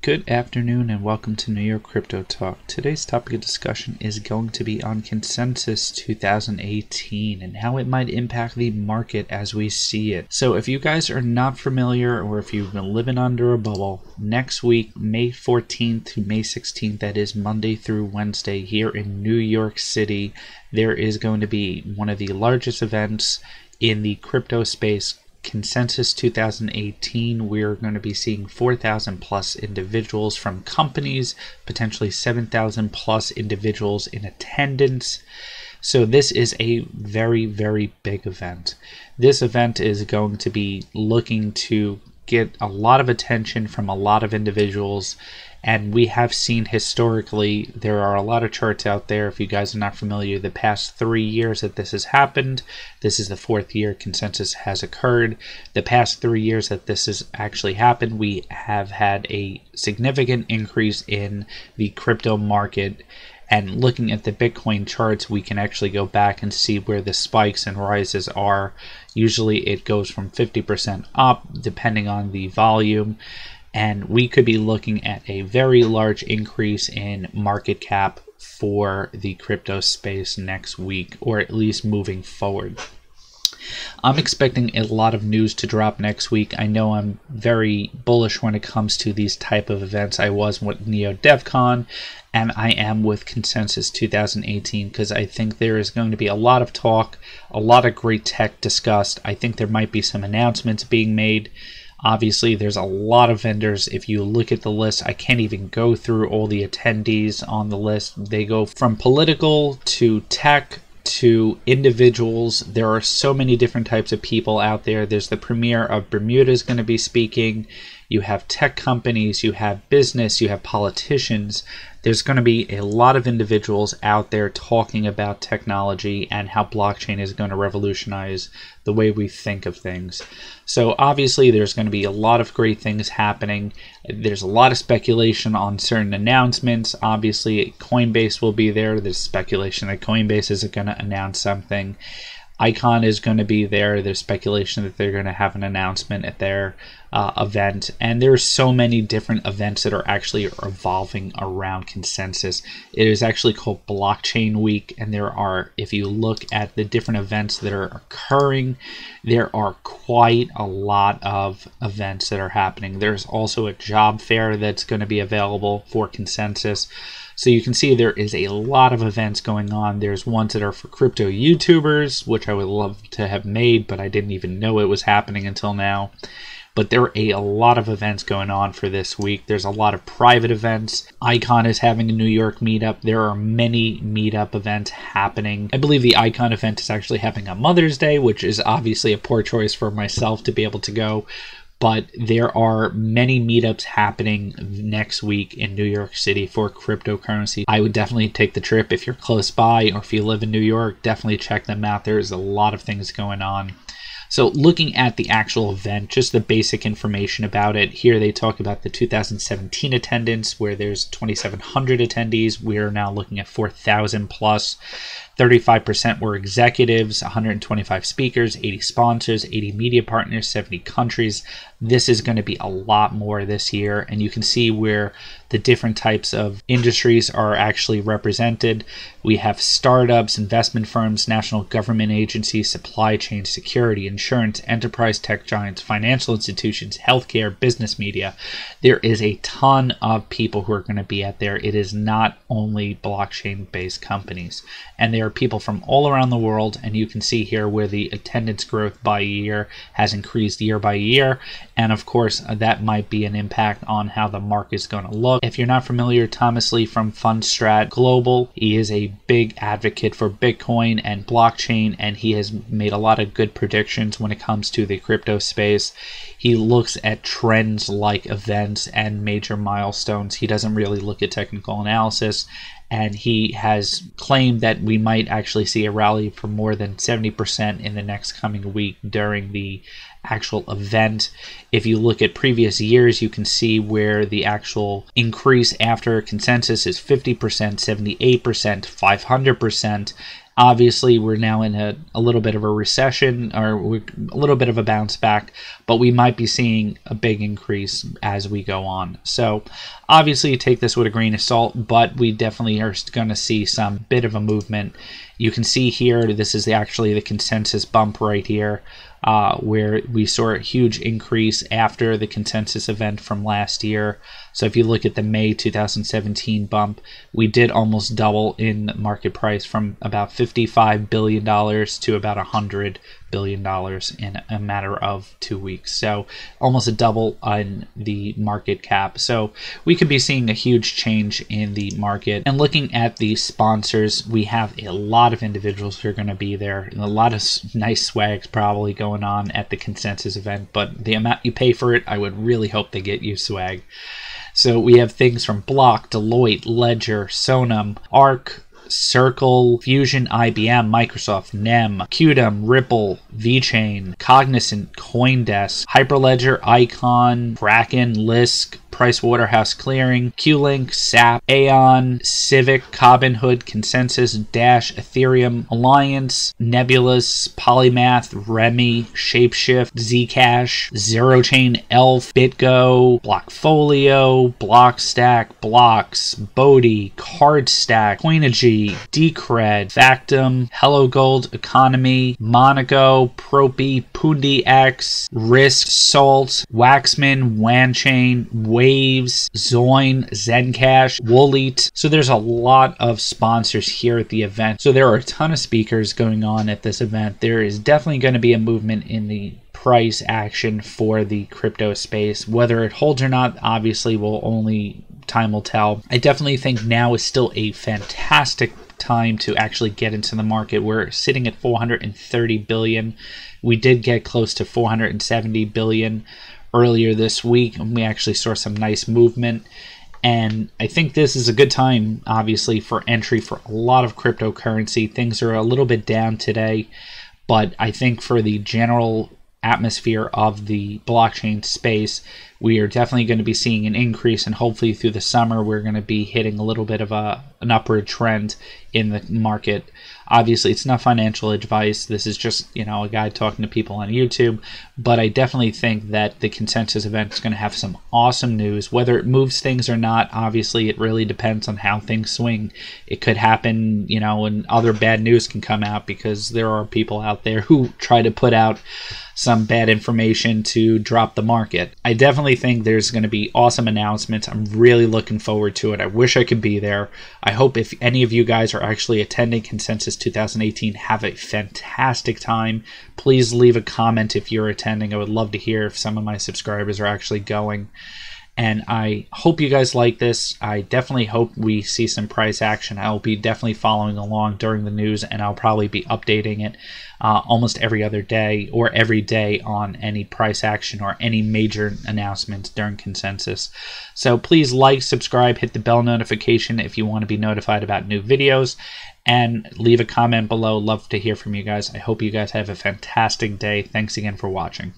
Good afternoon and welcome to New York Crypto Talk. Today's topic of discussion is going to be on Consensus 2018 and how it might impact the market as we see it. So if you guys are not familiar or if you've been living under a bubble, next week, May 14th to May 16th, that is Monday through Wednesday here in New York City, there is going to be one of the largest events in the crypto space. Consensus 2018, we're going to be seeing 4,000 plus individuals from companies, potentially 7,000 plus individuals in attendance. So this is a very, very big event. This event is going to be looking to get a lot of attention from a lot of individuals. And we have seen historically, there are a lot of charts out there. If you guys are not familiar, the past 3 years that this has happened, this is the fourth year Consensus has occurred. The past 3 years that this has actually happened, we have had a significant increase in the crypto market. And looking at the Bitcoin charts, we can actually go back and see where the spikes and rises are. Usually it goes from 50% up, depending on the volume. And we could be looking at a very large increase in market cap for the crypto space next week, or at least moving forward. I'm expecting a lot of news to drop next week. I know I'm very bullish when it comes to these type of events. I was with Neo DevCon, and I am with Consensus 2018 because I think there is going to be a lot of talk, a lot of great tech discussed. I think there might be some announcements being made. Obviously, there's a lot of vendors. If you look at the list, I can't even go through all the attendees on the list. They go from political to tech to individuals. There are so many different types of people out there. There's the premier of Bermuda is going to be speaking. You have tech companies, you have business, you have politicians. There's going to be a lot of individuals out there talking about technology and how blockchain is going to revolutionize the way we think of things. So obviously there's going to be a lot of great things happening. There's a lot of speculation on certain announcements. Obviously Coinbase will be there. There's speculation that Coinbase is going to announce something. Icon is going to be there. There's speculation that they're going to have an announcement at their event. And there's so many different events that are actually revolving around Consensus. It is actually called Blockchain Week. And there are, if you look at the different events that are occurring, there are quite a lot of events that are happening. There's also a job fair that's going to be available for Consensus. So you can see there is a lot of events going on. There's ones that are for crypto YouTubers, which I would love to have made, but I didn't even know it was happening until now. But there are a lot of events going on for this week. There's a lot of private events. Icon is having a New York meetup. There are many meetup events happening. I believe the Icon event is actually having a Mother's Day, which is obviously a poor choice for myself to be able to go. But there are many meetups happening next week in New York City for cryptocurrency. I would definitely take the trip if you're close by or if you live in New York. Definitely check them out. There's a lot of things going on. So looking at the actual event, just the basic information about it, here they talk about the 2017 attendance where there's 2,700 attendees. We are now looking at 4,000 plus. 35% were executives, 125 speakers, 80 sponsors, 80 media partners, 70 countries. This is going to be a lot more this year, and you can see where the different types of industries are actually represented. We have startups, investment firms, national government agencies, supply chain, security, insurance, enterprise tech giants, financial institutions, healthcare, business media. There is a ton of people who are going to be out there. It is not only blockchain-based companies. And there are people from all around the world, and you can see here where the attendance growth by year has increased year by year. And of course, that might be an impact on how the market is going to look. If you're not familiar, Thomas Lee from Fundstrat Global, he is a big advocate for Bitcoin and blockchain, and he has made a lot of good predictions when it comes to the crypto space. He looks at trends like events and major milestones. He doesn't really look at technical analysis. And he has claimed that we might actually see a rally for more than 70% in the next coming week during the actual event. If you look at previous years, you can see where the actual increase after Consensus is 50%, 78%, 500%. Obviously, we're now in a little bit of a recession, or a little bit of a bounce back, but we might be seeing a big increase as we go on. So obviously take this with a grain of salt, but we definitely are going to see some bit of a movement. You can see here, this is actually the consensus bump right here, where we saw a huge increase after the consensus event from last year. So if you look at the May 2017 bump, we did almost double in market price from about $55 billion to about $100 billion in a matter of 2 weeks. So almost a double on the market cap. So we could be seeing a huge change in the market. And looking at the sponsors, we have a lot of individuals who are going to be there, and a lot of nice swags probably going on at the consensus event, but the amount you pay for it, I would really hope they get you swag. So we have things from Block, Deloitte, Ledger, Sonam, Arc, Circle, Fusion, IBM, Microsoft, NEM, Qdom, Ripple, VeChain, Cognizant, CoinDesk, Hyperledger, Icon, Kraken, Lisk, PricewaterhouseClearing, QLink, SAP, Aon, Civic, Robinhood, Consensus, Dash, Ethereum, Alliance, Nebulous, Polymath, Remy, Shapeshift, Zcash, ZeroChain, Elf, BitGo, Blockfolio, Blockstack, Blocks, Bodhi, CardStack, Coinigy, Decred, Factum, Hello Gold, Economy, Monaco, Propi, PundiX, Risk, Salt, Waxman, Wanchain, Waves, Zoin, Zencash, Woolite. So there's a lot of sponsors here at the event. So there are a ton of speakers going on at this event. There is definitely going to be a movement in the price action for the crypto space. Whether it holds or not, obviously, time will tell. I definitely think now is still a fantastic time to actually get into the market. We're sitting at 430 billion. We did get close to 470 billion earlier this week, and we actually saw some nice movement. And I think this is a good time, obviously, for entry for a lot of cryptocurrency. Things are a little bit down today, but I think for the general atmosphere of the blockchain space, we are definitely going to be seeing an increase, and hopefully through the summer we're going to be hitting a little bit of an upward trend in the market. Obviously, it's not financial advice. This is just, a guy talking to people on YouTube. But I definitely think that the consensus event is going to have some awesome news. Whether it moves things or not, obviously, it really depends on how things swing. It could happen, and other bad news can come out, because there are people out there who try to put out some bad information to drop the market. I definitely think there's going to be awesome announcements. I'm really looking forward to it. I wish I could be there. I hope if any of you guys are actually attending Consensus 2018, have a fantastic time. Please leave a comment if you're attending. I would love to hear if some of my subscribers are actually going. And I hope you guys like this. I definitely hope we see some price action. I'll be definitely following along during the news, and I'll probably be updating it almost every other day or every day on any price action or any major announcements during Consensus. So please like, subscribe, hit the bell notification if you want to be notified about new videos, and leave a comment below. Love to hear from you guys. I hope you guys have a fantastic day. Thanks again for watching.